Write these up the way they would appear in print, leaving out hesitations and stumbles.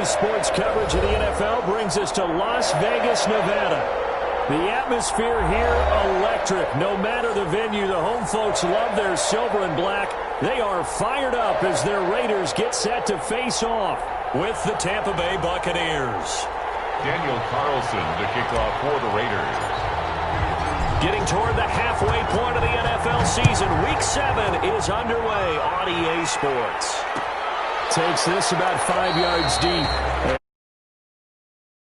Daily sports coverage of the NFL brings us to Las Vegas, Nevada. The atmosphere here, electric. No matter the venue, the home folks love their silver and black. They are fired up as their Raiders get set to face off with the Tampa Bay Buccaneers. Daniel Carlson to kick off for the Raiders. Getting toward the halfway point of the NFL season, Week 7 is underway on EA Sports. Takes this about 5 yards deep.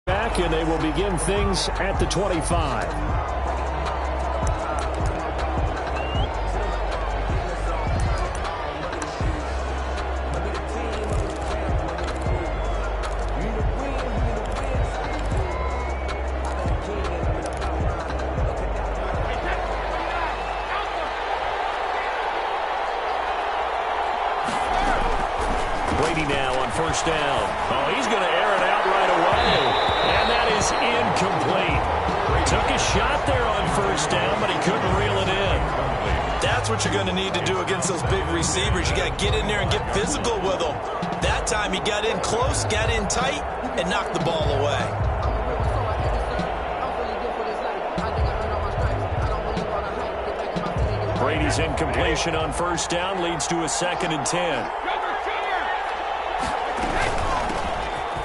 Back, and they will begin things at the 25. Now on first down. Oh, he's going to air it out right away. And that is incomplete. Took a shot there on first down, but he couldn't reel it in. That's what you're going to need to do against those big receivers. You got to get in there and get physical with them. That time he got in close, got in tight, and knocked the ball away. Brady's incompletion on first down leads to a 2nd and 10.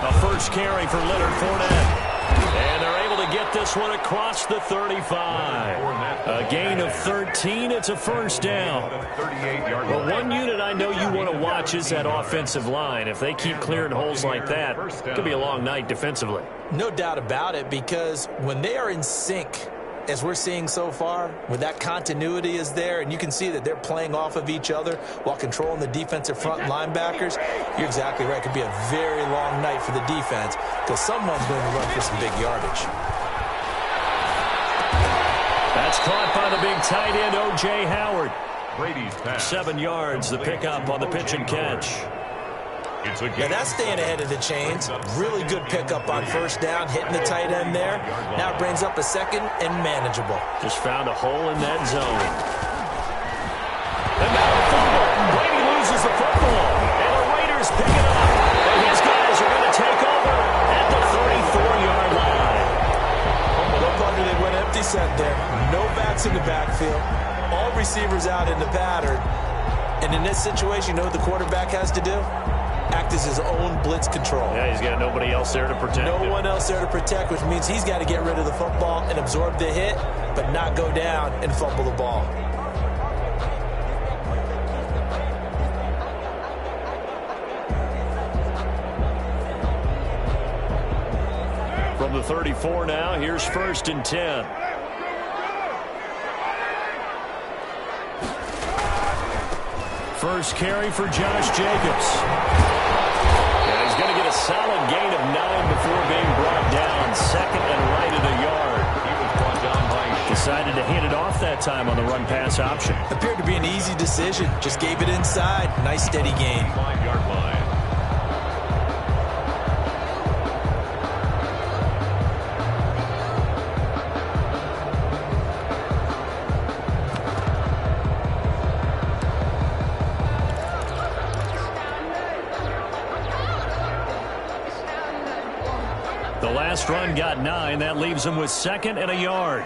A first carry for Leonard Fournette. And they're able to get this one across the 35. A gain of 13. It's a first down. But one unit I know you want to watch is that offensive line. If they keep clearing holes like that, it could be a long night defensively. No doubt about it, because when they are in sync, as we're seeing so far, when that continuity is there and you can see that they're playing off of each other while controlling the defensive front linebackers, you're exactly right. It could be a very long night for the defense because someone's going to run for some big yardage. That's caught by the big tight end, O.J. Howard. Brady's pass. 7 yards, the pickup on the pitch and catch. Now that's staying ahead of the chains. Really good pickup on first down, hitting the tight end there. Now it brings up a second and manageable. Just found a hole in that zone. And now the fumble. Brady loses the football. And the Raiders pick it up. And his guys are going to take over at the 34-yard line. No wonder they went empty set there. No backs in the backfield. All receivers out in the pattern. And in this situation, you know what the quarterback has to do? Act as his own blitz control. Yeah, he's got nobody else there to protect him. No one else there to protect, which means he's got to get rid of the football and absorb the hit, but not go down and fumble the ball. From the 34 now, here's 1st and 10. First carry for Josh Jacobs. And he's going to get a solid gain of 9 before being brought down. 2nd and right at a yard. He was brought down by... Decided to hand it off that time on the run-pass option. Appeared to be an easy decision. Just gave it inside. Nice steady gain. 5-yard line. The last run got 9. That leaves him with 2nd and a yard.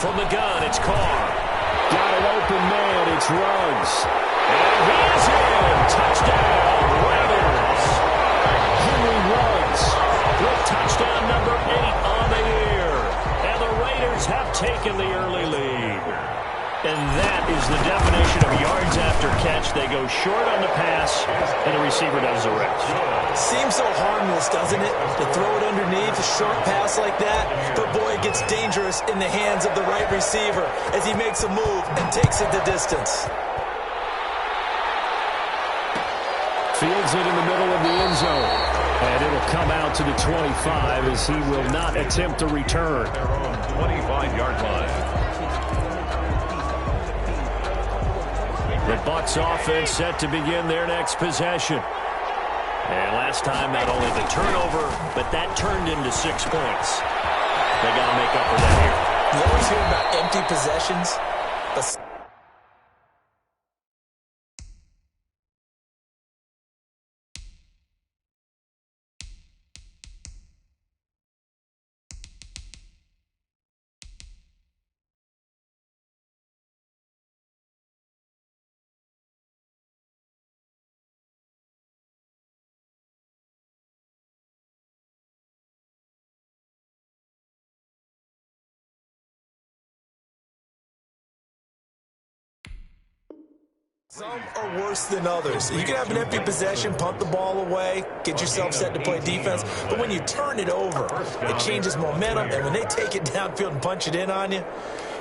From the gun, it's Carr. Got an open man. It's Ruggs. And he is in. Touchdown, Raiders. Henry Ruggs with touchdown number 8 on the year. And the Raiders have taken the early lead. And that is the definition of yards after catch. They go short on the pass, and the receiver does the rest. Seems so harmless, doesn't it? To throw it underneath, a short pass like that. But boy, it gets dangerous in the hands of the right receiver as he makes a move and takes it the distance. Fields it in the middle of the end zone. And it'll come out to the 25 as he will not attempt to return. Their own 25-yard line. The Bucks offense set to begin their next possession. And last time, not only the turnover, but that turned into 6 points. They got to make up for that here. You always hear about empty possessions, but Some are worse than others. You can have an empty possession, punt the ball away, get yourself set to play defense, but when you turn it over, it changes momentum, and when they take it downfield and punch it in on you,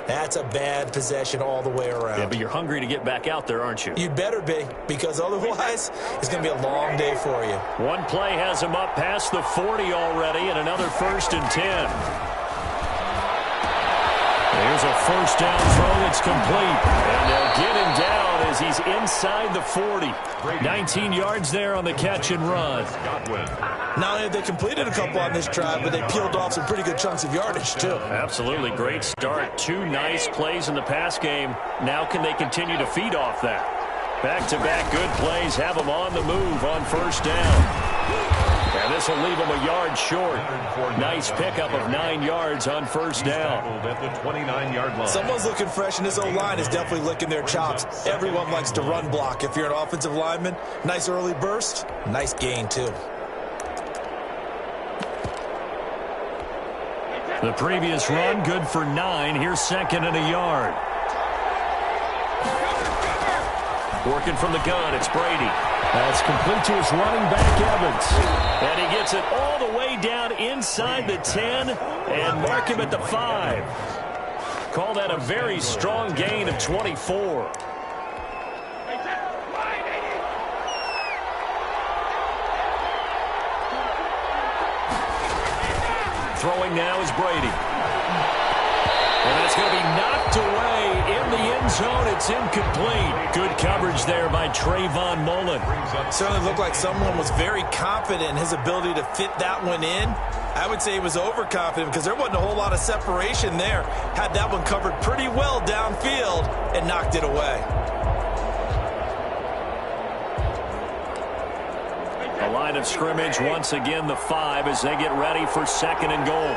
that's a bad possession all the way around. Yeah, but you're hungry to get back out there, aren't you? You'd better be, because otherwise, it's going to be a long day for you. One play has him up past the 40 already, and another 1st and 10. Here's a first down throw that's complete. And they'll get him down as he's inside the 40. 19 yards there on the catch and run. Not only have they completed a couple on this drive, but they peeled off some pretty good chunks of yardage, too. Absolutely. Great start. 2 nice plays in the pass game. Now can they continue to feed off that? Back-to-back good plays have them on the move on first down. And this will leave them a yard short. Nice pickup of 9 yards on first down. At the 29-yard line. Someone's looking fresh, and this O-line is definitely licking their chops. Everyone likes to run block. If you're an offensive lineman, nice early burst, nice gain, too. The previous run, good for 9. Here's 2nd and a yard. Working from the gun, it's Brady. That's complete to his running back, Evans. And he gets it all the way down inside the 10 and mark him at the 5. Call that a very strong gain of 24. Throwing now is Brady. And that's going to be knocked away in the end zone. It's incomplete. Good coverage there by Trayvon Mullen. Certainly looked like someone was very confident in his ability to fit that one in. I would say he was overconfident because there wasn't a whole lot of separation there. Had that one covered pretty well downfield and knocked it away. A line of scrimmage once again, the 5 as they get ready for 2nd and goal.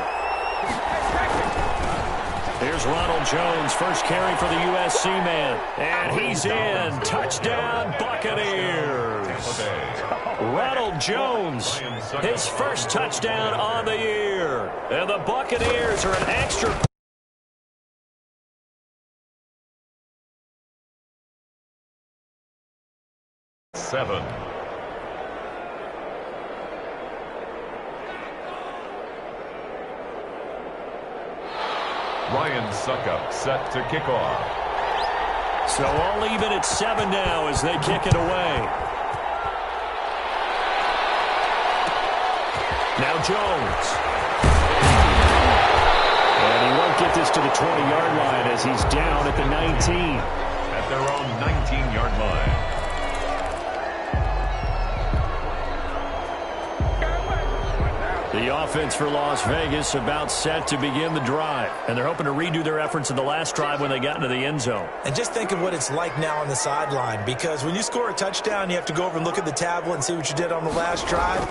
Here's Ronald Jones, first carry for the USC man. And he's in. Touchdown, Buccaneers. Ronald Jones, his first touchdown on the year. And the Buccaneers are an extra. Seven. Ryan Suckup set to kick off. So all even at 7 now as they kick it away. Now Jones. And he won't get this to the 20-yard line as he's down at the 19. At their own 19-yard line. The offense for Las Vegas about set to begin the drive. And they're hoping to redo their efforts in the last drive when they got into the end zone. And just think of what it's like now on the sideline, because when you score a touchdown, you have to go over and look at the tablet and see what you did on the last drive.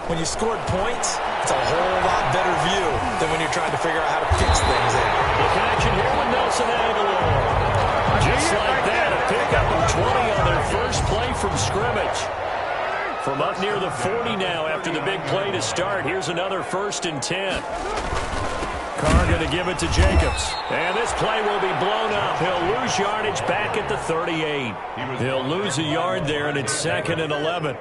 When you scored points, it's a whole lot better view than when you're trying to figure out how to fix things in. The connection here with Nelson Aguilar. Just like that, a pickup of 20 on their first play from scrimmage. From up near the 40 now after the big play to start. Here's another 1st and 10. Carr going to give it to Jacobs. And this play will be blown up. He'll lose yardage back at the 38. He'll lose a yard there, and it's 2nd and 11.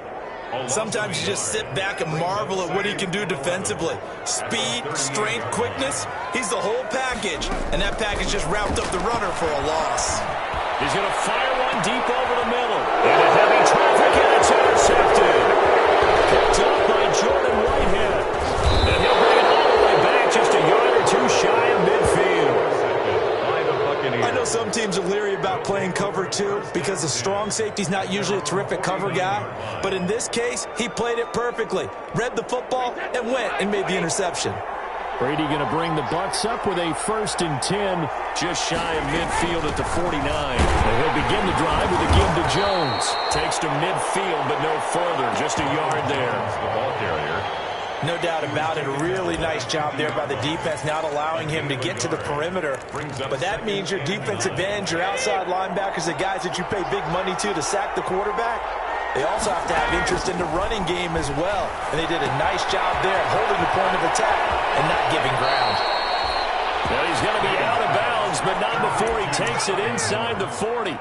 Sometimes you just sit back and marvel at what he can do defensively. Speed, strength, quickness, he's the whole package. And that package just wrapped up the runner for a loss. He's going to fire one deep over the middle. And a heavy traffic, and it's intercepted. Picked up by Jordan Whitehead. And he'll bring it all the way back just a yard or 2 shy of midfield. I know some teams are leery about playing cover 2 because the strong safety's not usually a terrific cover guy. But in this case, he played it perfectly. Read the football and went and made the interception. Brady going to bring the Bucks up with a 1st and 10, just shy of midfield at the 49. And he'll begin the drive with a give to Jones. Takes to midfield, but no further, just a yard there. The ball carrier. No doubt about it. A really nice job there by the defense, not allowing him to get to the perimeter. But that means your defensive ends, your outside linebackers, the guys that you pay big money to sack the quarterback, they also have to have interest in the running game as well. And they did a nice job there holding the point of attack and not giving ground. Well, he's going to be out of bounds, but not before he takes it inside the 40.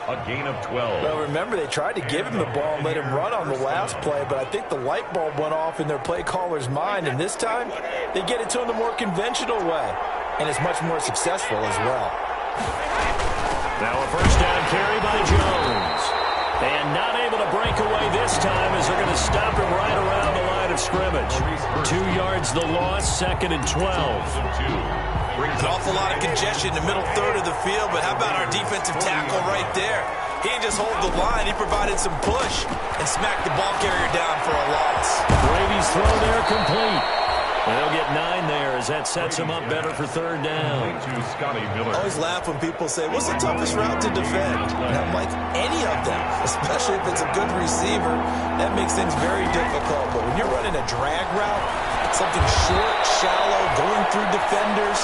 A gain of 12. Well, remember, they tried to give him the ball and let him run on the last play, but I think the light bulb went off in their play caller's mind, and this time they get it to him the more conventional way, and it's much more successful as well. Now a first down carry by Jones. And not able to break away this time as they're going to stop him right around the line of scrimmage. 2 yards the loss, 2nd and 12. An awful lot of congestion in the middle third of the field, but how about our defensive tackle right there? He didn't just hold the line, he provided some push and smacked the ball carrier down for a loss. Brady's throw there complete. They'll get 9 there as that sets him up better for 3rd down. I always laugh when people say, what's the toughest route to defend? And I'm like, any of them, especially if it's a good receiver. That makes things very difficult. But when you're running a drag route, something short, shallow, going through defenders,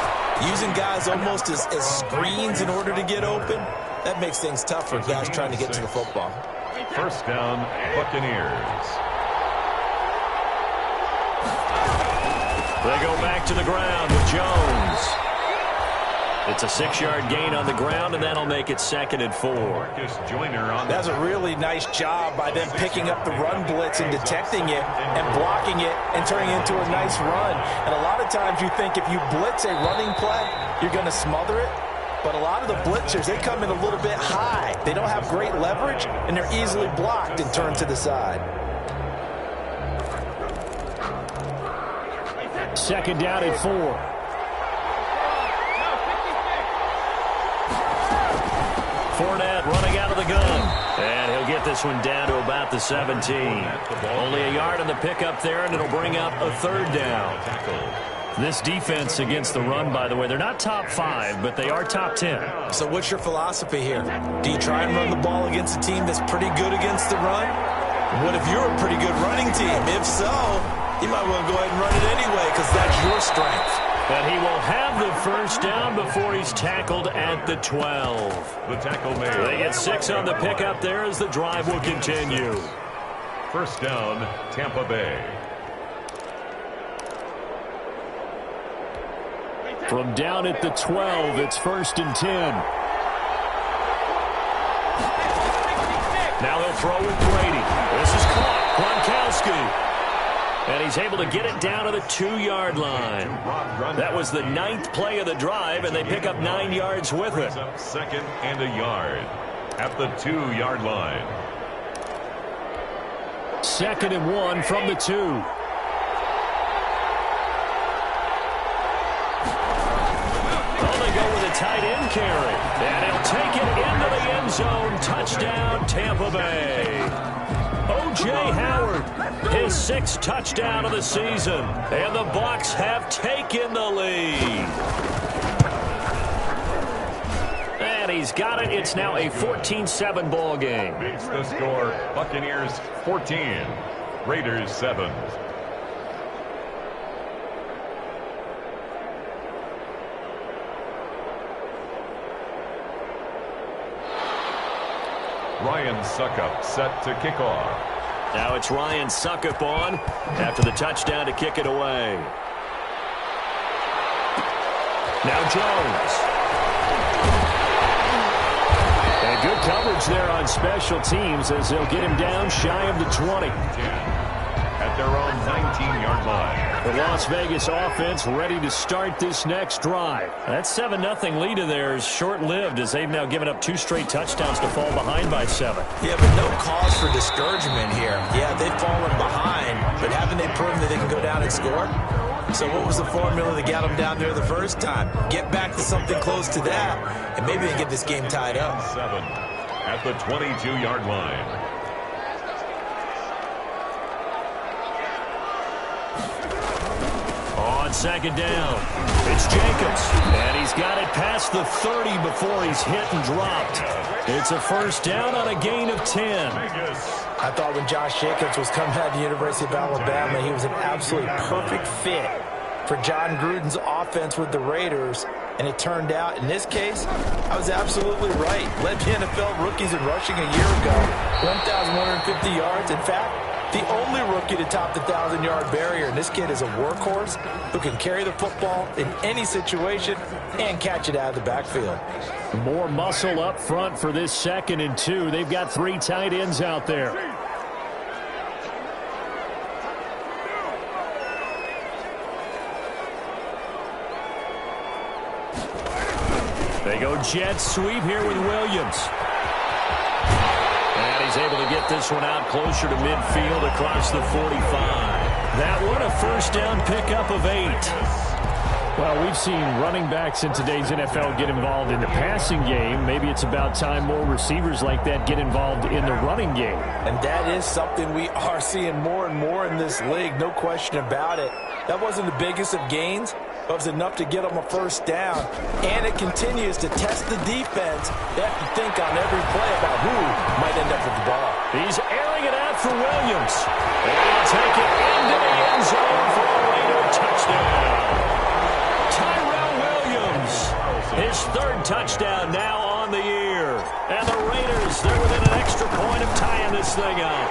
using guys almost as screens in order to get open, that makes things tough for guys trying to get to the football. First down, Buccaneers. They go back to the ground with Jones. It's a 6-yard gain on the ground, and that'll make it 2nd and 4. That's a really nice job by them picking up the run blitz and detecting it and blocking it and turning it into a nice run. And a lot of times you think if you blitz a running play, you're going to smother it. But a lot of the blitzers, they come in a little bit high. They don't have great leverage, and they're easily blocked and turned to the side. 2nd down and 4. Fournette running out of the gun. And he'll get this one down to about the 17. Only a yard on the pickup there, and it'll bring up a 3rd down. This defense against the run, by the way, they're not top 5, but they are top 10. So what's your philosophy here? Do you try and run the ball against a team that's pretty good against the run? What if you're a pretty good running team? If so, you might want to go ahead and run it anyway because that's your strength. And he will have the first down before he's tackled at the 12. The tackle made. They get 6 on the pickup there as the drive will continue. First down, Tampa Bay. From down at the 12, it's 1st and 10. Now they'll throw with Brady. This is caught. Gronkowski. And he's able to get it down to the 2-yard line. That was the 9th play of the drive, and they pick up 9 yards with it. 2nd and a yard at the 2-yard line. 2nd and 1 from the 2. They go with a tight end carry. And he'll take it into the end zone. Touchdown, Tampa Bay. O.J. Howard, his 6th touchdown of the season. And the Bucks have taken the lead. And he's got it. It's now a 14-7 ball game. Makes the score Buccaneers 14, Raiders 7. Ryan Suckup set to kick off. Now it's Ryan Suckup on after the touchdown to kick it away. Now Jones. And good coverage there on special teams as they'll get him down shy of the 20. At their own 19-yard line. The Las Vegas offense ready to start this next drive. That 7-0 lead of theirs short-lived as they've now given up 2 straight touchdowns to fall behind by 7. Yeah, but no cause for discouragement here. Yeah, they've fallen behind, but haven't they proven that they can go down and score? So what was the formula that got them down there the first time? Get back to something close to that, and maybe they get this game tied up. 7 at the 22-yard line. On 2nd down, it's Jacobs, and he's got it past the 30 before he's hit and dropped. It's a first down on a gain of 10. I thought when Josh Jacobs was coming out of the University of Alabama, he was an absolutely perfect fit for John Gruden's offense with the Raiders, and it turned out, in this case, I was absolutely right. Led the NFL rookies in rushing a year ago, 1,150 yards. In fact, The only rookie to top the 1,000-yard barrier, and this kid is a workhorse who can carry the football in any situation and catch it out of the backfield. More muscle up front for this 2nd and 2. They've got 3 tight ends out there. They go jet sweep here with Williams. And he's able to get this one out closer to midfield across the 45. That one a first down pickup of 8. Well, we've seen running backs in today's NFL get involved in the passing game. Maybe it's about time more receivers like that get involved in the running game. And that is something we are seeing more and more in this league, no question about it. That wasn't the biggest of gains, but it was enough to get them a first down. And it continues to test the defense. They have to think on every play about who might end up with the ball. He's airing it out for Williams. And he'll take it into the end zone for a Raider touchdown. His 3rd touchdown now on the year. And the Raiders, they're within an extra point of tying this thing up.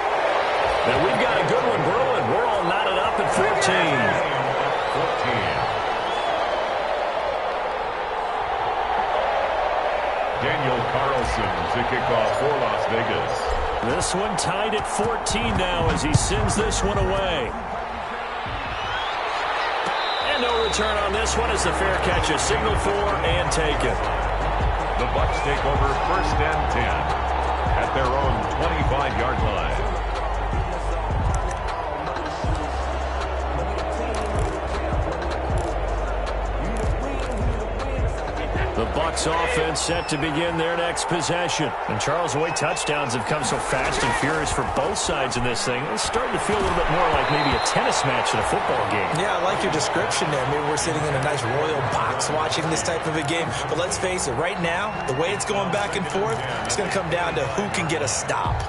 Now we've got a good one brewing. We're all knotted up at 14. Daniel Carlson to kick off for Las Vegas. This one tied at 14 now as he sends this one away. No return on this one as the fair catch is signaled for and taken. The Bucks take over 1st and 10 at their own 25-yard line. The Bucks offense set to begin their next possession. And Charles, the way touchdowns have come so fast and furious for both sides in this thing, it's starting to feel a little bit more like maybe a tennis match in a football game. Yeah, I like your description there. Maybe we're sitting in a nice royal box watching this type of a game. But let's face it, right now, the way it's going back and forth, it's going to come down to who can get a stop.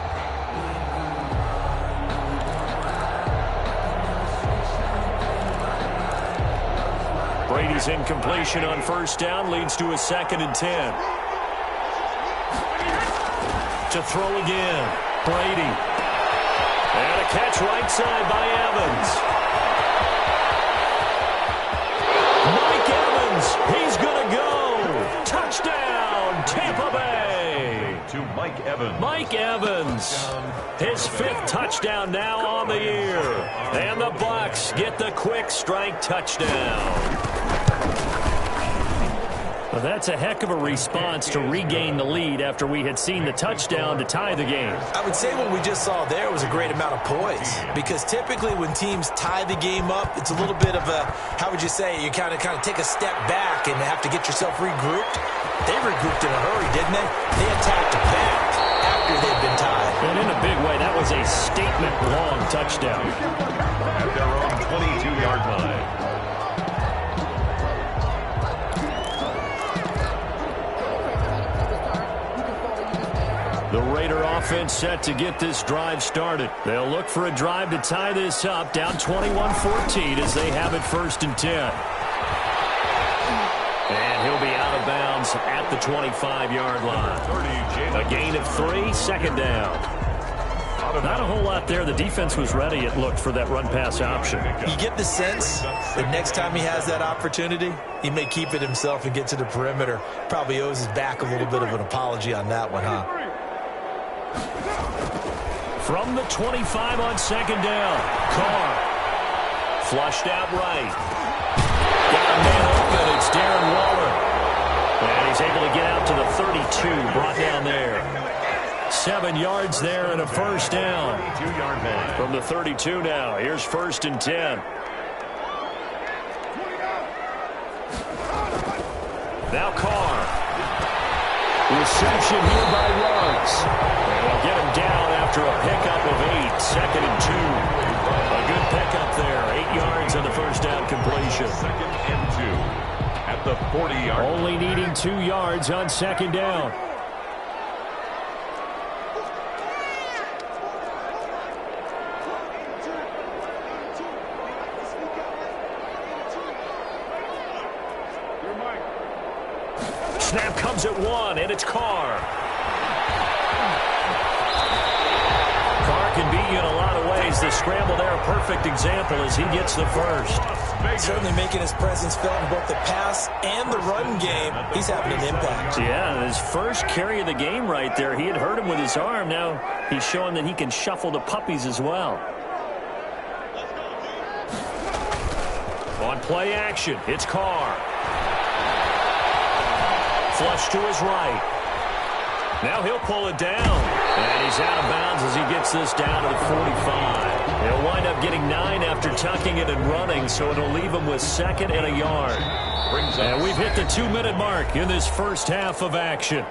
Brady's incompletion on 1st down leads to a 2nd and 10. To throw again, Brady. And a catch right side by Evans. Mike Evans, he's going to go. Touchdown, Tampa Bay. To Mike Evans. Mike Evans, his 5th touchdown now on the year. And the Bucks get the quick strike touchdown. Well, that's a heck of a response to regain the lead after we had seen the touchdown to tie the game. I would say what we just saw there was a great amount of poise, because typically when teams tie the game up, it's a little bit of a, how would you say, you kind of take a step back and have to get yourself regrouped. They regrouped in a hurry, didn't they? They attacked back after they'd been tied. And in a big way, that was a statement-long touchdown. At their own 22-yard line. The Raider offense set to get this drive started. They'll look for a drive to tie this up, down 21-14 as they have it 1st and 10. And he'll be out of bounds at the 25-yard line. A gain of 3, 2nd down. Not a whole lot there. The defense was ready, it looked, for that run-pass option. You get the sense that next time he has that opportunity, he may keep it himself and get to the perimeter. Probably owes his back a little bit of an apology on that one, huh? From the 25 on 2nd down, Carr flushed out right. Got a man open. It's Darren Waller. And he's able to get out to the 32, brought down there. 7 yards there and a first down. From the 32 now, here's 1st and 10. Now Carr. Reception here by Ruggs. And they'll get him down after a pickup of 8. 2nd and 2. A good pickup there. 8 yards on the first down completion. 2nd and 2 at the 40-yard. Only needing 2 yards on 2nd down. Snap comes at 1, and it's Carr. Carr can beat you in a lot of ways. The scramble there, a perfect example as he gets the first. Certainly making his presence felt in both the pass and the run game. He's having an impact. Yeah, his first carry of the game right there. He had hurt him with his arm. Now he's showing that he can shuffle the puppies as well. On play action, it's Carr. Flush to his right. Now he'll pull it down. And he's out of bounds as he gets this down to the 45. He'll wind up getting 9 after tucking it and running, so it'll leave him with 2nd and a yard. And we've hit the 2-minute mark in this first half of action.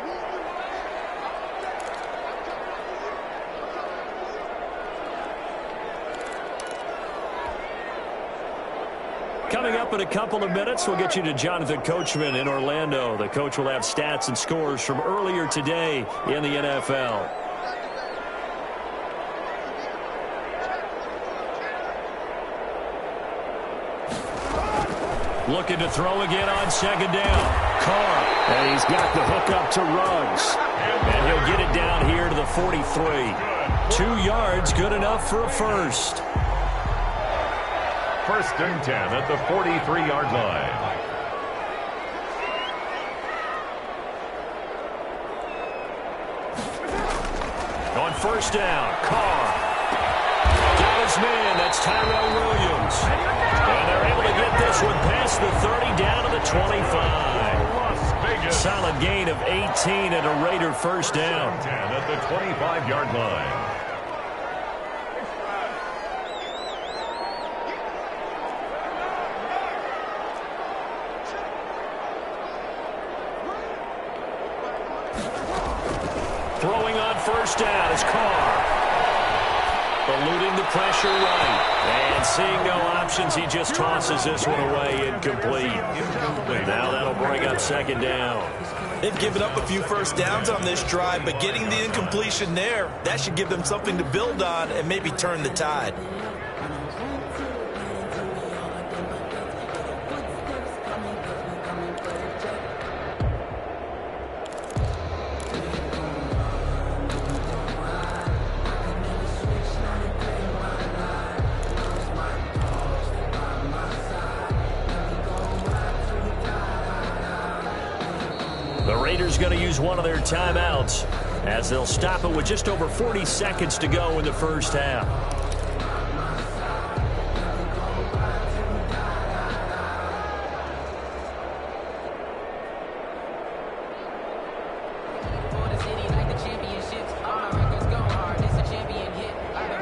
Coming up in a couple of minutes, we'll get you to Jonathan Coachman in Orlando. The coach will have stats and scores from earlier today in the NFL. Looking to throw again on 2nd down. Carr. And he's got the hook up to Ruggs. And he'll get it down here to the 43. 2 yards, good enough for a first. 1st and 10 at the 43-yard line. On 1st down, Carr. Got his man, that's Tyrell Williams. And they're able to get this one past the 30 down to the 25. Solid gain of 18 and a Raider 1st down. 10 at the 25-yard line. Throwing on 1st down is Carr. Eluding the pressure right. And seeing no options, he just tosses this one away, incomplete. Now that'll bring up 2nd down. They've given up a few 1st downs on this drive, but getting the incompletion there, that should give them something to build on and maybe turn the tide. The Raiders going to use one of their timeouts as they'll stop it with just over 40 seconds to go in the first half.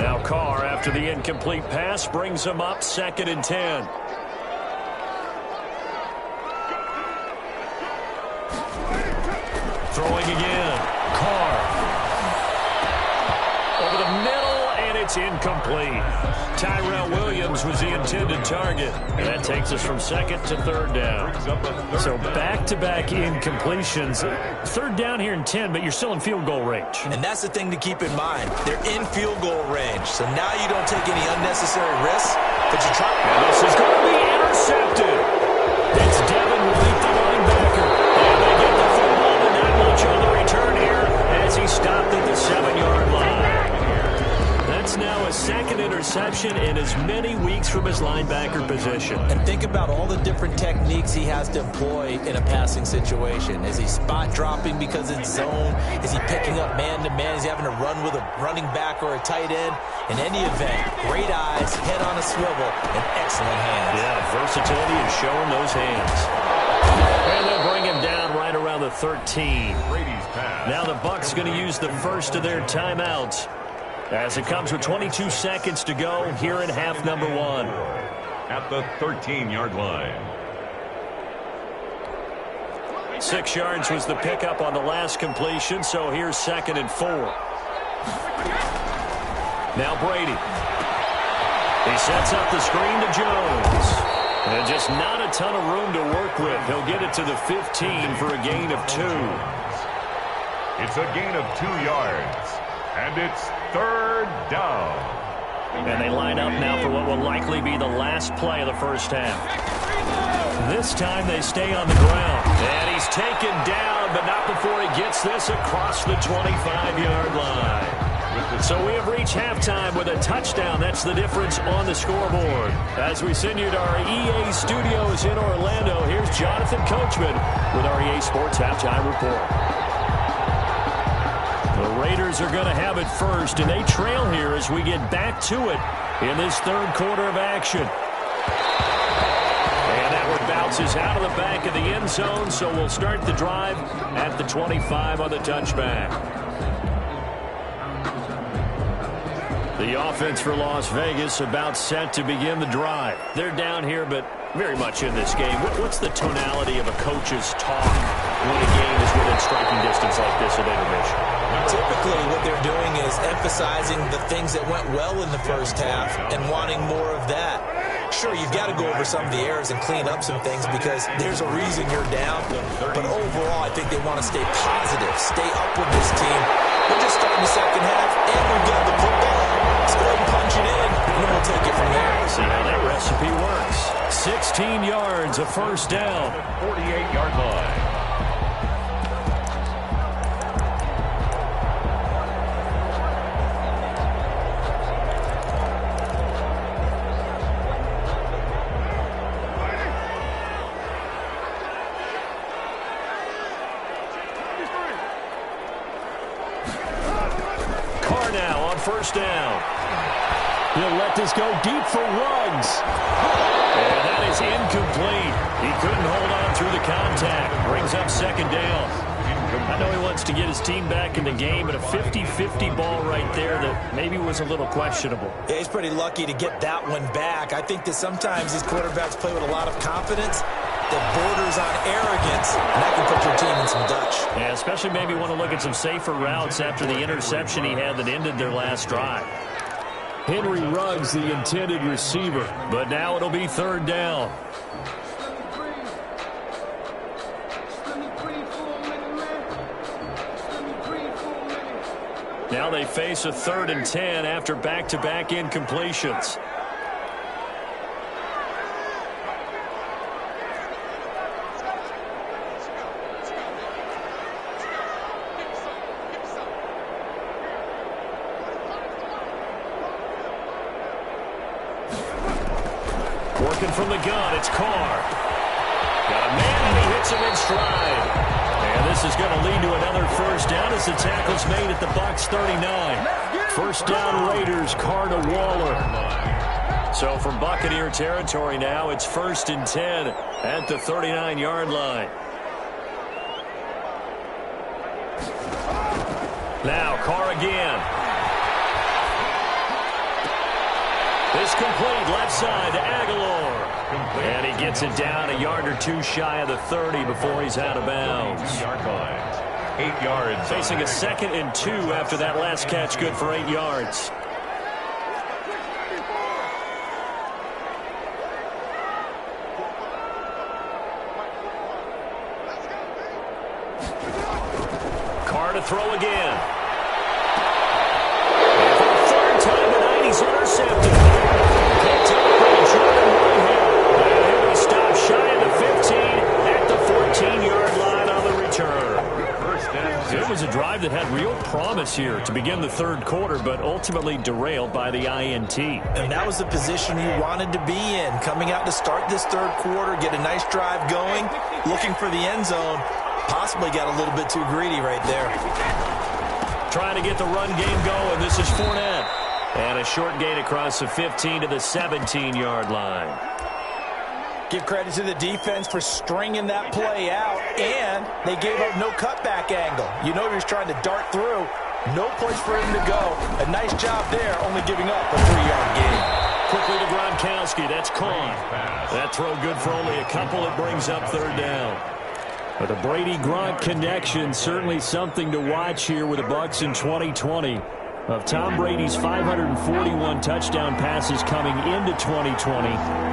Now Carr, after the incomplete pass, brings him up 2nd and 10. Throwing again. Carr. Over the middle, and it's incomplete. Tyrell Williams was the intended target. And that takes us from 2nd to 3rd down. So back-to-back incompletions. 3rd down here in 10, but you're still in field goal range. And that's the thing to keep in mind. They're in field goal range. So now you don't take any unnecessary risks, but you try. And this is going to be intercepted. It's Devin White, the linebacker. And they get the football, and not much on the return here as he stopped at the 7-yard line. That's now a 2nd interception in as many weeks from his linebacker position. And think about all the different techniques he has to employ in a passing situation. Is he spot dropping because it's zone? Is he picking up man-to-man? Is he having to run with a running back or a tight end? In any event, great eyes, head on a swivel, and excellent hands. Yeah, versatility and showing those hands. And they'll bring him down right around the 13. Now the Bucks going to use the first of their timeouts as it comes with 22 seconds to go here in half number 1. At the 13-yard line. 6 yards was the pickup on the last completion, so here's 2nd and 4. Now Brady. He sets up the screen to Jones. And just not a ton of room to work with. He'll get it to the 15 for a gain of 2. It's a gain of 2 yards. And it's 3rd down. And they line up now for what will likely be the last play of the first half. This time they stay on the ground. And he's taken down, but not before he gets this across the 25-yard line. So we have reached halftime with a touchdown. That's the difference on the scoreboard. As we send you to our EA studios in Orlando, here's Jonathan Coachman with our EA Sports Halftime Report. The Raiders are going to have it first, and they trail here as we get back to it in this third quarter of action. And that one bounces out of the back of the end zone, so we'll start the drive at the 25 on the touchback. The offense for Las Vegas about set to begin the drive. They're down here, but very much in this game. What's the tonality of a coach's talk when a game is within striking distance like this at intermission? Typically, what they're doing is emphasizing the things that went well in the first half and wanting more of that. Sure, you've got to go over some of the errors and clean up some things because there's a reason you're down. But overall, I think they want to stay positive, stay up with this team. We're just starting the second half, and we've got the football. Let's go ahead and punch it in, and then we'll take it from there. See how that recipe works. 16 yards, a first down. 48-yard line. First down. He'll let this go deep for Ruggs. And that is incomplete. He couldn't hold on through the contact. Brings up second down. I know he wants to get his team back in the game, but a 50-50 ball right there that maybe was a little questionable. Yeah, he's pretty lucky to get that one back. I think that sometimes these quarterbacks play with a lot of confidence that borders on arrogance, and that can put your team in some Dutch. Yeah, especially maybe want to look at some safer routes after the interception he had that ended their last drive. Henry Ruggs, the intended receiver, but now it'll be third down. Now they face a 3rd and 10 after back-to-back incompletions. Working from the gun, it's Carr. Got a man, and he hits him in stride. And this is going to lead to another first down as the tackle's made at the Bucks 39. First down Raiders, Carr to Waller. So from Buccaneer territory now, it's 1st and 10 at the 39-yard line. Now Carr again. This complete left side to Aguilar. And he gets it down a yard or two shy of the 30 before he's out of bounds. 8 yards. Facing a 2nd and 2 after that last catch, good for 8 yards. Carr to throw again. And for the 3rd time tonight, he's intercepted. Picked up by Jordan Whitehead. And he'll be stopped shy of the 15 at the 14-yard line on the return. It was a drive that had real promise here to begin the third quarter, but ultimately derailed by the INT. And that was the position you wanted to be in, coming out to start this third quarter, get a nice drive going, looking for the end zone. Possibly got a little bit too greedy right there. Trying to get the run game going. This is Fournette. And a short gain across the 15 to the 17-yard line. Give credit to the defense for stringing that play out, and they gave up no cutback angle. You know he was trying to dart through. No place for him to go. A nice job there, only giving up a 3-yard gain. Quickly to Gronkowski. That's caught. That throw good for only a couple. It brings up third down. But the Brady-Gronk connection, certainly something to watch here with the Bucks in 2020. Of Tom Brady's 541 touchdown passes coming into 2020,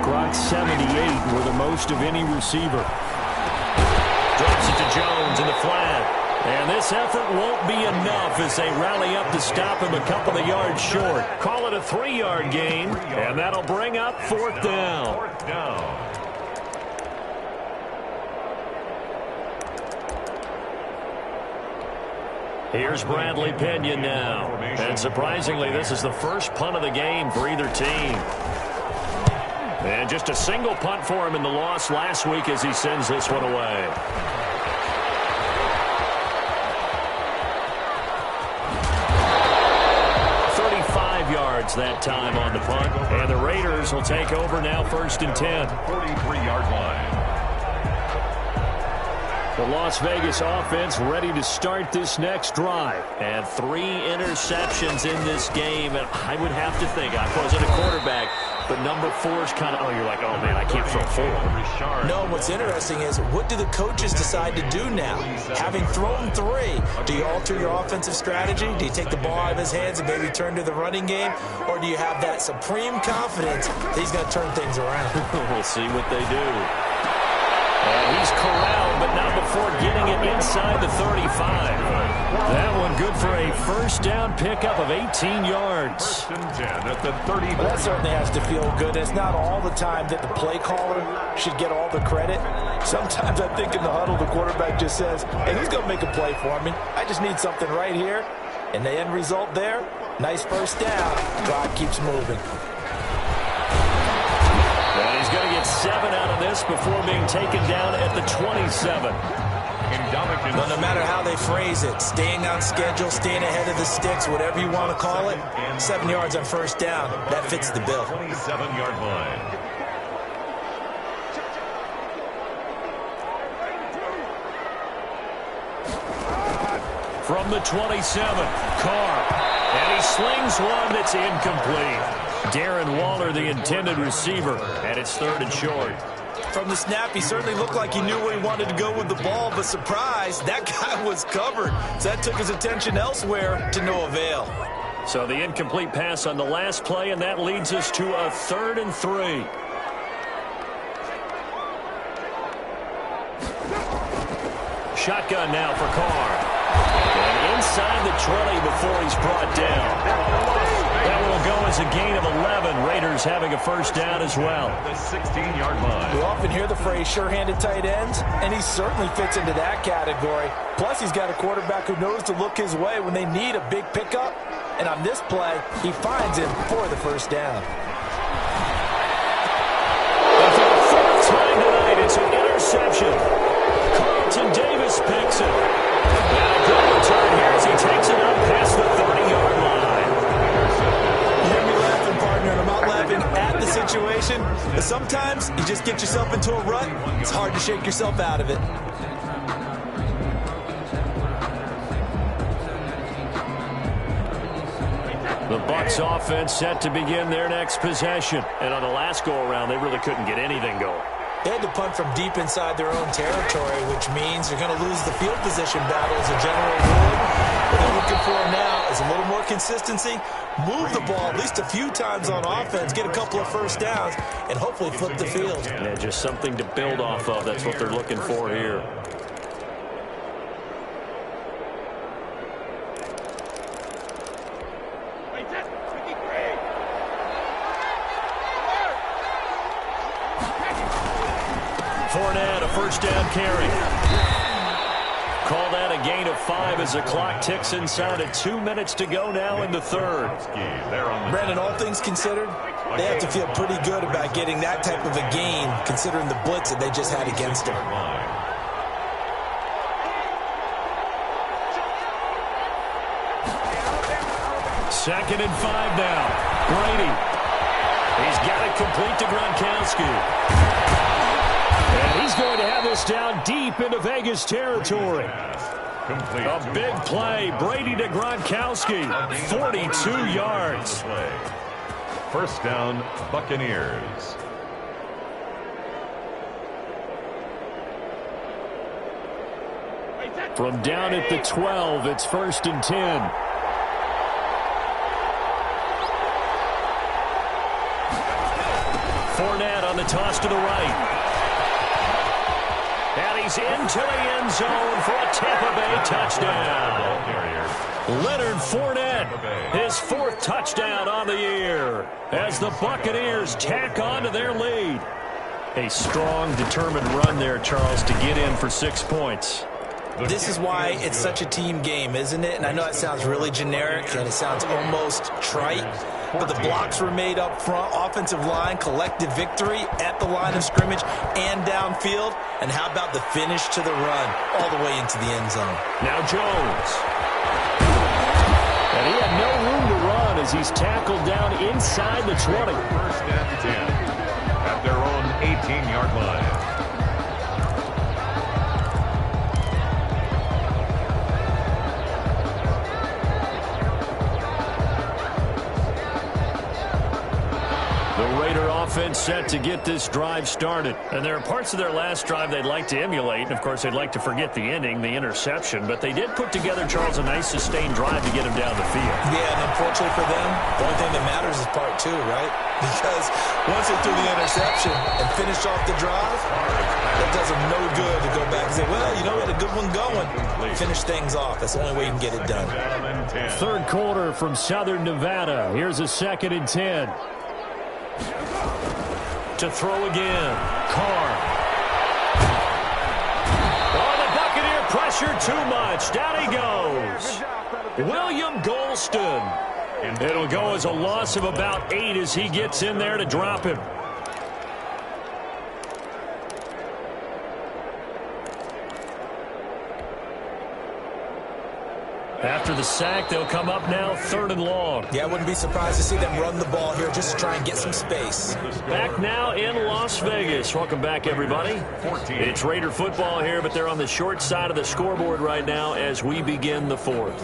Gronk's 78 were the most of any receiver. Drops it to Jones in the flat. And this effort won't be enough as they rally up to stop him a couple of yards short. Call it a 3-yard gain, and that'll bring up fourth down. Here's Bradley Pinion now. And surprisingly, this is the first punt of the game for either team. And just a single punt for him in the loss last week as he sends this one away. Yards that time on the punt, and the Raiders will take over now, 1st and 10. 43-yard line. The Las Vegas offense ready to start this next drive. And 3 interceptions in this game. And I would have to think, I wasn't a quarterback, but number 4 is kind of, you're like, oh, man, I can't throw 4. No, what's interesting is, what do the coaches decide to do now? Having thrown 3, do you alter your offensive strategy? Do you take the ball out of his hands and maybe turn to the running game? Or do you have that supreme confidence that he's going to turn things around? We'll see what they do. And he's corralled, but not before getting it inside the 35. That one good for a first down pickup of 18 yards. 1st and 10 at the 30. Well, that certainly has to feel good. It's not all the time that the play caller should get all the credit. Sometimes I think in the huddle, the quarterback just says, hey, who's going to make a play for me? I just need something right here. And the end result there, nice first down. God keeps moving. And he's going to get 7 out of this before being taken down at the 27. But no matter how they phrase it, staying on schedule, staying ahead of the sticks, whatever you want to call it, 7 yards on first down, that fits the bill. 27-yard line. From the 27, Carr. And he slings one that's incomplete. Darren Waller, the intended receiver, and it's 3rd and short. From the snap, he certainly looked like he knew where he wanted to go with the ball, but surprise, that guy was covered. So that took his attention elsewhere to no avail. So the incomplete pass on the last play, and that leads us to a 3rd and 3. Shotgun now for Carr. And inside the 20 before he's brought down. That will go as a gain of 11. Raiders having a first down as well. The 16-yard line. We often hear the phrase sure-handed tight ends, and he certainly fits into that category. Plus, he's got a quarterback who knows to look his way when they need a big pickup. And on this play, he finds him for the first down. And for the 4th time tonight, it's an interception. Carlton Davis picks it. Now a good return here as he takes it up past the 30-yard line. You hear me laughing, partner, and I'm not laughing at the situation. But sometimes you just get yourself into a rut. It's hard to shake yourself out of it. The Bucks offense set to begin their next possession. And on the last go-around, they really couldn't get anything going. They had to punt from deep inside their own territory, which means they're going to lose the field position battle as a general rule. What they're looking for now is a little more consistency, move the ball at least a few times on offense, get a couple of first downs, and hopefully flip the field. Yeah, just something to build off of. That's what they're looking for here. Fournette, a first down carry. Call that a gain of 5 as the clock ticks inside of 2 minutes to go now in the 3rd. Brandon, all things considered, they have to feel pretty good about getting that type of a gain, considering the blitz that they just had against them. 2nd and 5 now. Brady. He's got it complete to Gronkowski. And he's going to have this down deep into Vegas territory. A big play. Brady to Gronkowski. 42 yards. First down, Buccaneers. From down at the 12, it's 1st and 10. Fournette on the toss to the right. And he's into the end zone for a Tampa Bay touchdown. Leonard Fournette, his 4th touchdown on the year as the Buccaneers tack on to their lead. A strong, determined run there, Charles, to get in for 6 points. This is why it's such a team game, isn't it? And I know it sounds really generic and it sounds almost trite, but the blocks were made up front, offensive line, collective victory at the line of scrimmage and downfield. And how about the finish to the run all the way into the end zone? Now Jones. And he had no room to run as he's tackled down inside the 20. First and 10 at their own 18-yard line. Offense set to get this drive started. And there are parts of their last drive they'd like to emulate. And, of course, they'd like to forget the ending, the interception. But they did put together, Charles, a nice sustained drive to get him down the field. Yeah, and unfortunately for them, the only thing that matters is part two, right? Because once they threw the interception and finished off the drive, that does them no good to go back and say, well, you know, we had a good one going. Finish things off. That's the only way you can get it done. Third quarter from Southern Nevada. Here's a 2nd and 10. To throw again. Carr. Oh, the Buccaneer pressure too much. Down he goes. William Golston. It'll go as a loss of about 8 as he gets in there to drop him. After the sack, they'll come up now 3rd and long. Yeah, I wouldn't be surprised to see them run the ball here just to try and get some space. Back now in Las Vegas. Welcome back, everybody. It's Raider football here, but they're on the short side of the scoreboard right now as we begin the 4th.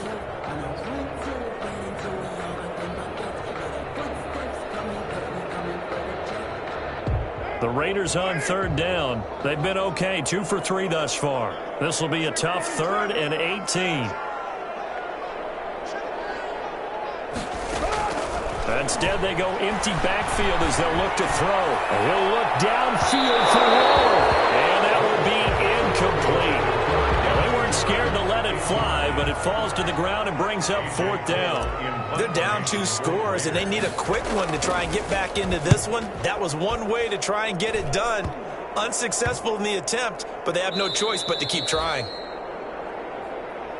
The Raiders on 3rd down. They've been okay, 2 for 3 thus far. This will be a tough 3rd and 18. Instead, they go empty backfield as they'll look to throw. He'll look downfield for Roll. And that will be incomplete. Now, they weren't scared to let it fly, but it falls to the ground and brings up 4th down. They're down 2 scores, and they need a quick one to try and get back into this one. That was one way to try and get it done. Unsuccessful in the attempt, but they have no choice but to keep trying.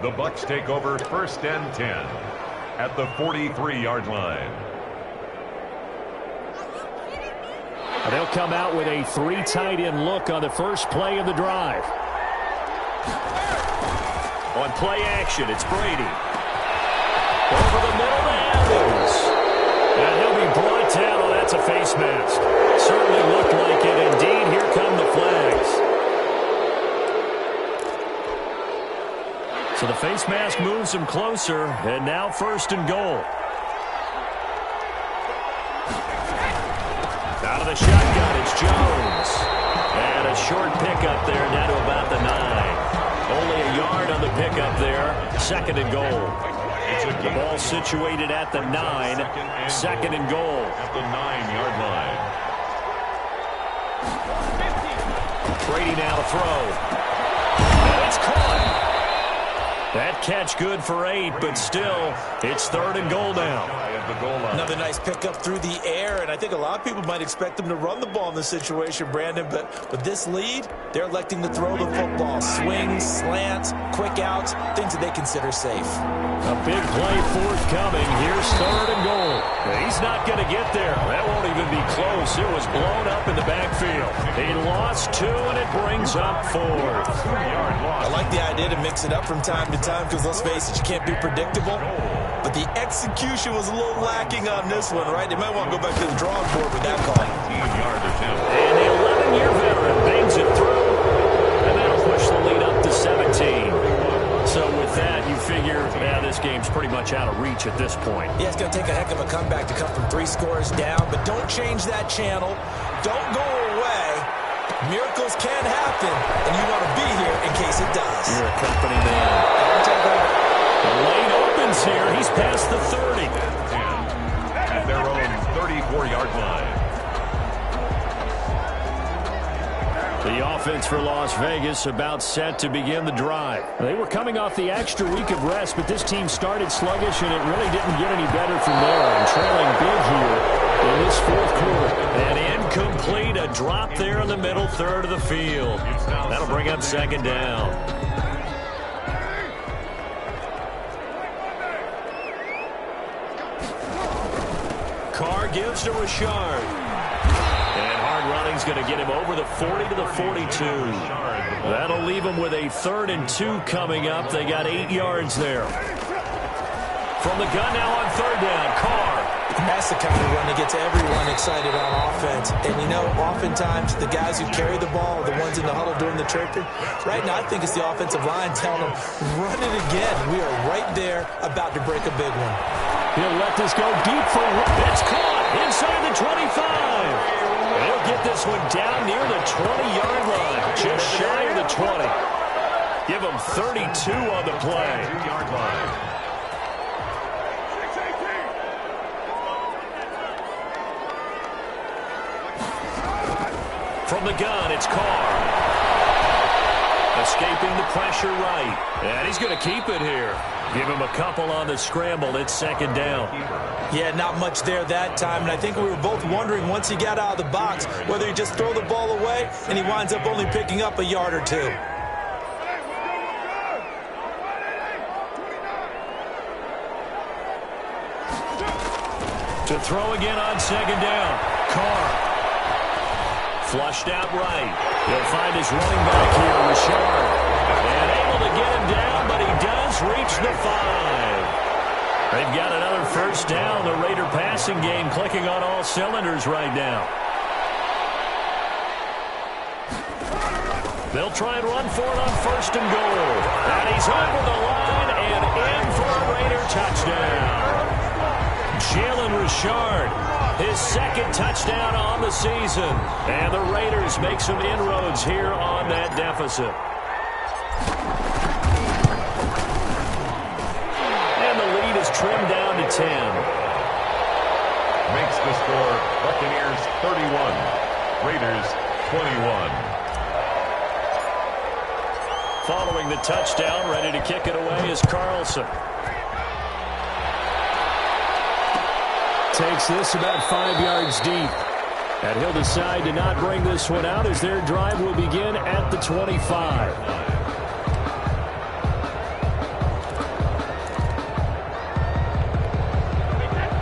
The Bucks take over 1st and 10 at the 43-yard line. They'll come out with a 3 tight end look on the first play of the drive. On play action, it's Brady. Over the middle to Adams. And he'll be brought down. Oh, that's a face mask. Certainly looked like it. Indeed, here come the flags. So the face mask moves him closer. And now 1st and goal. Out of the shotgun, it's Jones. And a short pickup there, down to about the 9. Only a yard on the pickup there. 2nd and goal. The ball situated at the 9. 2nd and goal. At the 9-yard line. Brady now to throw. And it's caught. That catch good for 8, but still, it's 3rd and goal now. Another nice pickup through the air, and I think a lot of people might expect them to run the ball in this situation, Brandon, but with this lead, they're electing to throw the football. Swings, slants, quick outs, things that they consider safe. A big play forthcoming. Here's 3rd and goal. He's not going to get there. That won't even be close. It was blown up in the backfield. He lost 2, and it brings up 4. I like the idea to mix it up from time to time because, let's face it, you can't be predictable. But the execution was a little lacking on this one, right? They might want to go back to the drawing board with that call. 19-yard attempt. And the 11-year veteran bangs it through. And that'll push the lead up to 17. So with that, you figure, this game's pretty much out of reach at this point. Yeah, it's going to take a heck of a comeback to come from 3 scores down. But don't change that channel. Don't go away. Miracles can happen, and you want to be here in case it does. You're a company man. The lane opens here. He's past the 30. At their own 34-yard line. The offense for Las Vegas about set to begin the drive. They were coming off the extra week of rest, but this team started sluggish, and it really didn't get any better from there. And trailing big here in this 4th quarter. And incomplete, a drop there in the middle 3rd of the field. That'll bring up 2nd down. gives to Richard. And hard running's going to get him over the 40 to the 42. That'll leave him with a 3rd and 2 coming up. They got 8 yards there. From the gun now on 3rd down, Carr. And that's the kind of run that gets everyone excited on offense. And, you know, oftentimes the guys who carry the ball, the ones in the huddle doing the chirping, right now I think it's the offensive line telling them, run it again. We are right there about to break a big one. He'll let this go deep for it's caught inside the 25. He'll get this one down near the 20-yard line, just shy of the 20. Give him 32 on the play. 2-yard line. From the gun, it's Carr. Escaping the pressure right. And he's going to keep it here. Give him a couple on the scramble. It's 2nd down. Yeah, not much there that time. And I think we were both wondering once he got out of the box whether he just throw the ball away and he winds up only picking up a yard or 2. To throw again on 2nd down. Carr. Flushed out right. He'll find his running back here, Richard. And able to get him down, but he does reach the 5. They've got another 1st down. The Raider passing game clicking on all cylinders right now. They'll try and run for it on 1st and goal. And he's over the line and in for a Raider touchdown. Jalen Richard, his 2nd touchdown on the season. And the Raiders make some inroads here on that deficit. And the lead is trimmed down to 10. Makes the score Buccaneers 31, Raiders 21. Following the touchdown, ready to kick it away is Carlson. Takes this about 5 yards deep. And he'll decide to not bring this one out as their drive will begin at the 25.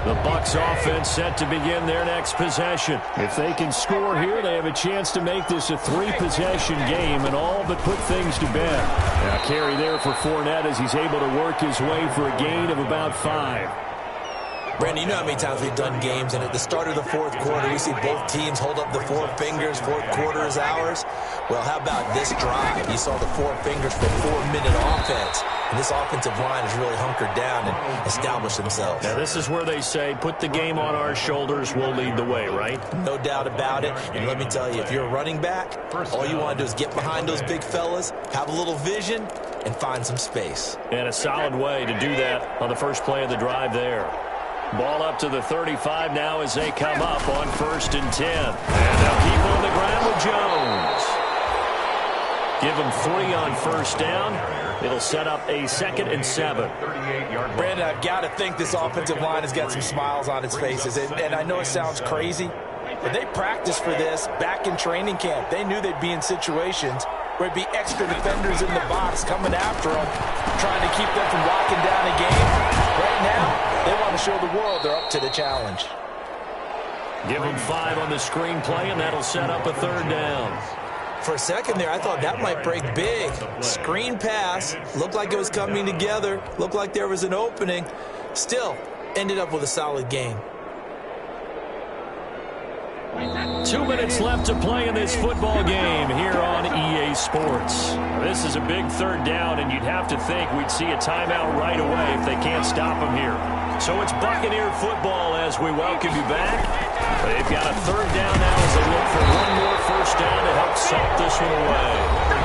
The Bucks offense set to begin their next possession. If they can score here, they have a chance to make this a 3-possession game and all but put things to bed. Now carry there for Fournette as he's able to work his way for a gain of about 5. Brandon, you know how many times we've done games, and at the start of the 4th quarter, we see both teams hold up the 4 fingers, 4th quarter is ours. Well, how about this drive? You saw the 4 fingers for 4-minute offense, and this offensive line has really hunkered down and established themselves. Now, this is where they say, put the game on our shoulders, we'll lead the way, right? No doubt about it, and let me tell you, if you're a running back, all you want to do is get behind those big fellas, have a little vision, and find some space. And a solid way to do that on the first play of the drive there. Ball up to the 35 now as they come up on 1st and 10. And they'll keep on the ground with Jones. Give him 3 on 1st down. It'll set up a 2nd and 7. Brandon, I've got to think this offensive line has got some smiles on its faces. And I know it sounds crazy, but they practiced for this back in training camp. They knew they'd be in situations where it'd be extra defenders in the box coming after them, trying to keep them from locking down a game. Right now, they want to show the world they're up to the challenge. Give them 5 on the screen play, and that'll set up a 3rd down. For a second there, I thought that might break big. Screen pass, looked like it was coming together, looked like there was an opening. Still, ended up with a solid game. 2 minutes left to play in this football game here on EA Sports. This is a big 3rd down, and you'd have to think we'd see a timeout right away if they can't stop them here. So it's Buccaneer football as we welcome you back. They've got a 3rd down now as they look for one more 1st down to help salt this one away.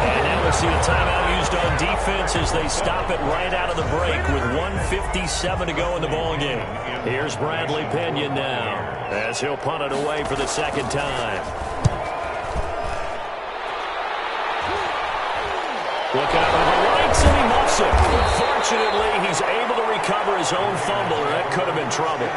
And now we'll see a timeout used on defense as they stop it right out of the break with 1:57 to go in the ballgame. Here's Bradley Pinion now as he'll punt it away for the 2nd time. Look out on the rights, and he muffs it. Fortunately, he's able to recover his own fumble, or that could have been trouble.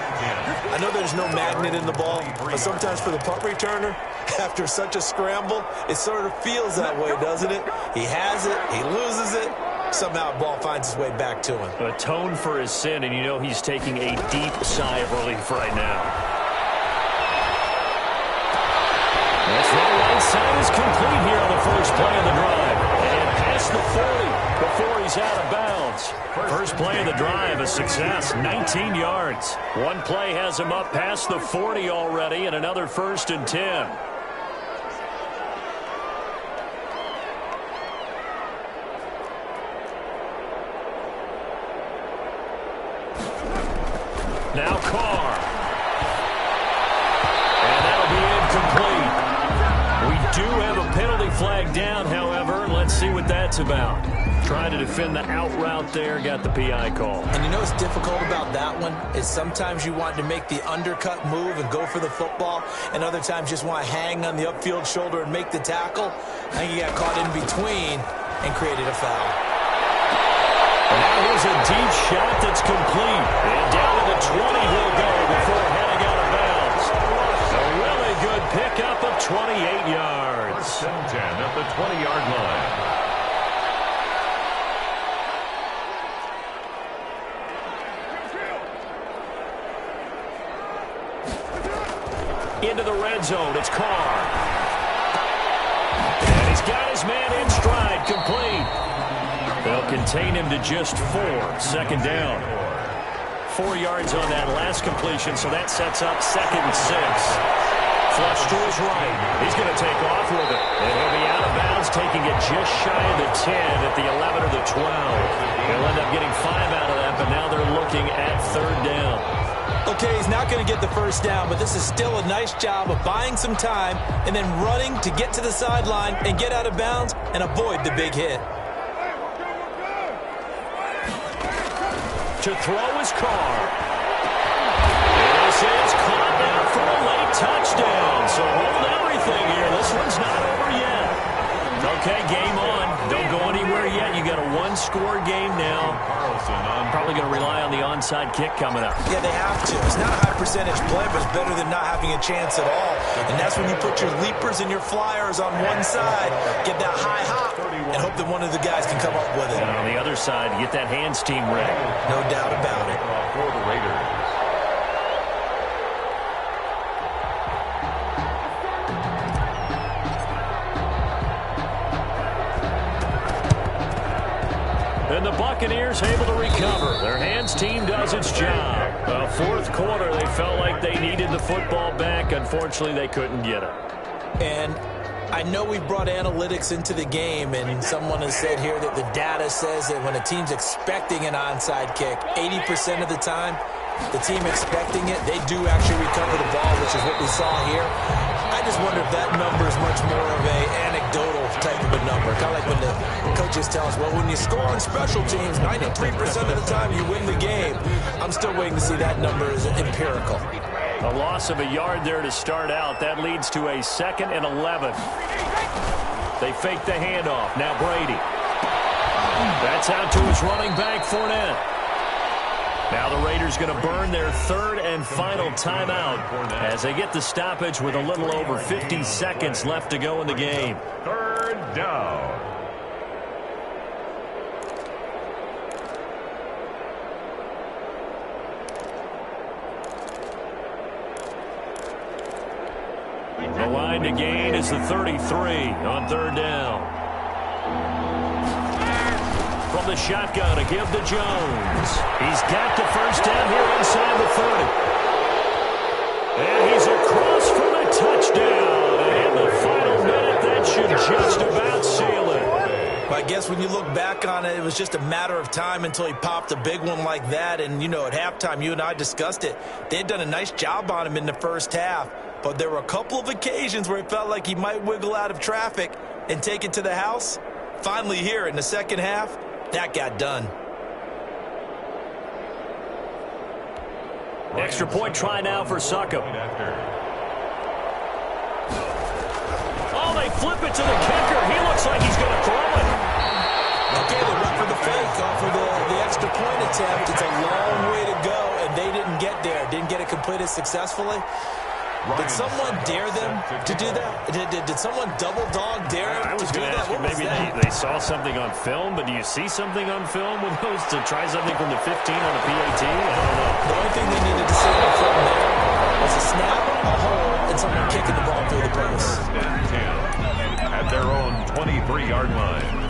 I know there's no magnet in the ball, but sometimes for the punt returner, after such a scramble, it sort of feels that way, doesn't it? He has it, he loses it, somehow the ball finds its way back to him. Atone for his sin, and you know he's taking a deep sigh of relief right now. that is complete here on the first play of the drive. And past the 40 before he's out of bounds. First play of the drive, a success, 19 yards. One play has him up past the 40 already, and another 1st and 10. Now Carr. And that'll be incomplete. We do have a penalty flag down, however. Let's see what that's about. Trying to defend the out route there, got the PI call. And you know what's difficult about that one is sometimes you want to make the undercut move and go for the football, and other times just want to hang on the upfield shoulder and make the tackle. I think he got caught in between and created a foul. Now here's a deep shot that's complete. And down to the 20 he'll go before heading out of bounds. A really good pickup of 28 yards. 1st and 10 at the 20-yard line. Into the red zone, it's Carr. And he's got his man in stride, complete. They'll contain him to just 4. 2nd down. 4 yards on that last completion, so that sets up 2nd and 6. Flush to his right. He's going to take off with it. And he'll be out of bounds, taking it just shy of the 10 at the 11 or the 12. He'll end up getting 5 out of that, but now they're looking at 3rd down. Okay, he's not going to get the 1st down, but this is still a nice job of buying some time and then running to get to the sideline and get out of bounds and avoid the big hit. To throw is Carr. This is caught down for a late touchdown. So hold everything here. This one's not over yet. Okay, game on. Don't go anywhere yet. You got a 1-score game now. Probably going to rely on the onside kick coming up. Yeah, they have to. It's not a high percentage play, but it's better than not having a chance at all. And that's when you put your leapers and your flyers on one side, get that high hop, and hope that one of the guys can come up with it. And on the other side, get that hands team ready. No doubt about it. For the Raiders. And the Buccaneers able to recover. Their hands team does its job. 4th quarter, they felt like they needed the football back. Unfortunately, they couldn't get it. And I know we've brought analytics into the game, and someone has said here that the data says that when a team's expecting an onside kick, 80% of the time, the team expecting it, they do actually recover the ball, which is what we saw here. I just wonder if that number is much more of a anecdotal type of a number. Kind of like when the coaches tell us, well, when you score on special teams, 93% of the time you win the game. I'm still waiting to see that number is empirical. A loss of a yard there to start out. That leads to a 2nd and 11. They fake the handoff. Now Brady. That's out to his running back, Fournette. Now the Raiders going to burn their 3rd and final timeout as they get the stoppage with a little over 50 seconds left to go in the game. 3rd down. The line to gain is the 33 on 3rd down. From the shotgun to give to Jones. He's got the 1st down here inside the 30. And he's across for the touchdown. And in the final minute, that should just about seal it. Well, I guess when you look back on it, it was just a matter of time until he popped a big one like that. And, you know, at halftime, you and I discussed it. They had done a nice job on him in the 1st half. But there were a couple of occasions where it felt like he might wiggle out of traffic and take it to the house. Finally here in the 2nd half, that got done. Extra point try now for Succop. Oh, they flip it to the kicker. He looks like he's going to throw it. Okay, they went for the fake off of the extra point attempt. It's a long way to go, and they didn't get there. Didn't get it completed successfully. Did someone dare them to do that? Did someone double dog dare them to do that? What was that? They saw something on film, but do you see something on film with those to try something from the 15 on a PAT? I don't know. The only thing they needed to see on film there was a snap, a hole, and someone kicking the ball through the post. at their own 23-yard line.